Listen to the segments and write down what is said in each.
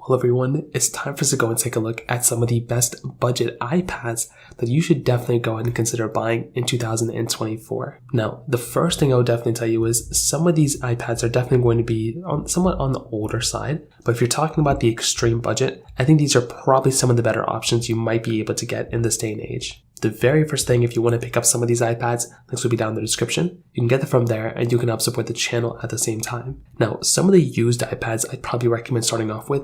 Well, everyone, it's time for us to go and take a look at some of the best budget iPads that you should definitely go ahead and consider buying in 2024. Now, the first thing I would definitely tell you is some of these iPads are definitely going to be somewhat on the older side, but if you're talking about the extreme budget, I think these are probably some of the better options you might be able to get in this day and age. The very first thing, if you want to pick up some of these iPads, links will be down in the description. You can get them from there and you can help support the channel at the same time. Now, some of the used iPads I'd probably recommend starting off with,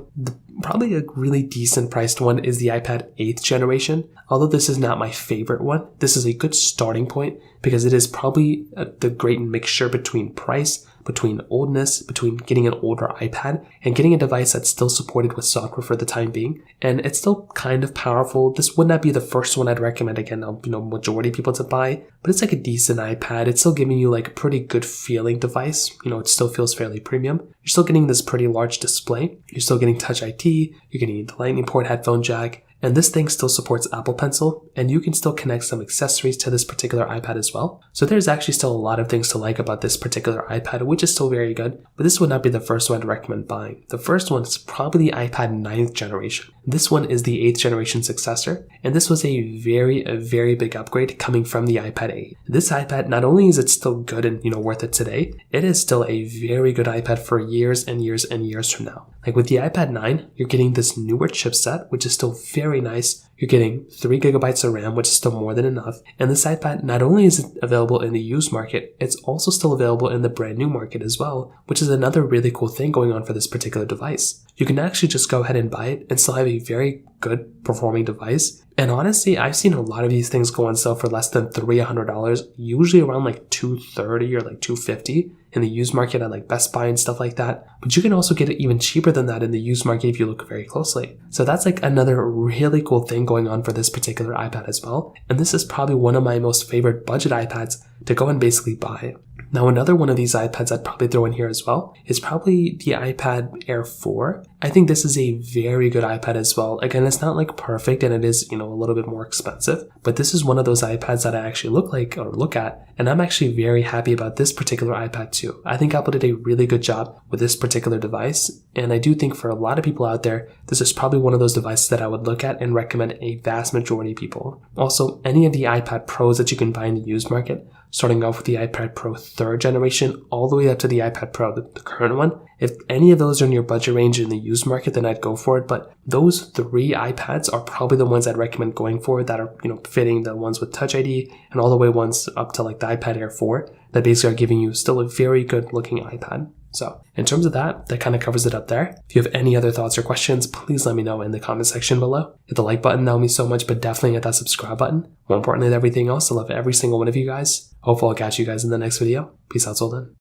probably a really decent priced one is the iPad 8th generation. Although this is not my favorite one, this is a good starting point because it is probably the great mixture between price, between oldness, between getting an older iPad and getting a device that's still supported with software for the time being. And it's still kind of powerful. This would not be the first one I'd recommend, again, majority of people to buy, but it's like a decent iPad. It's still giving you like a pretty good feeling device. It still feels fairly premium. You're still getting this pretty large display. You're still getting Touch ID. You're getting the Lightning port headphone jack. And this thing still supports Apple Pencil, and you can still connect some accessories to this particular iPad as well. So there's actually still a lot of things to like about this particular iPad, which is still very good, but this would not be the first one I'd recommend buying. The first one is probably the iPad 9th generation. This one is the 8th generation successor, and this was a very big upgrade coming from the iPad 8. This iPad, not only is it still good and worth it today, it is still a very good iPad for years and years and years from now. Like with the iPad 9, you're getting this newer chipset, which is still very nice. You're getting 3 gigabytes of RAM, which is still more than enough. And this iPad, not only is it available in the used market, it's also still available in the brand new market as well, which is another really cool thing going on for this particular device. You can actually just go ahead and buy it and still have a very good performing device. And honestly, I've seen a lot of these things go on sale for less than $300, usually around like $230 or like $250 in the used market at like Best Buy and stuff like that. But you can also get it even cheaper than that in the used market if you look very closely. So that's like another really cool thing going on for this particular iPad as well. And this is probably one of my most favorite budget iPads to go and basically buy. Now, another one of these iPads I'd probably throw in here as well is probably the iPad Air 4. I think this is a very good iPad as well. Again, it's not like perfect and it is, a little bit more expensive, but this is one of those iPads that I actually look at, and I'm actually very happy about this particular iPad too. I think Apple did a really good job with this particular device, and I do think for a lot of people out there, this is probably one of those devices that I would look at and recommend a vast majority of people. Also, any of the iPad Pros that you can buy in the used market, starting off with the iPad Pro 3rd generation all the way up to the iPad Pro, the current one. If any of those are in your budget range in the used market, then I'd go for it. But those 3 iPads are probably the ones I'd recommend going for that are, fitting the ones with Touch ID and all the way ones up to like the iPad Air 4 that basically are giving you still a very good looking iPad. So in terms of that kind of covers it up there. If you have any other thoughts or questions, please let me know in the comment section below. Hit the like button, that would mean so much, but definitely hit that subscribe button. More importantly than everything else, I love every single one of you guys. Hopefully I'll catch you guys in the next video. Peace out till then.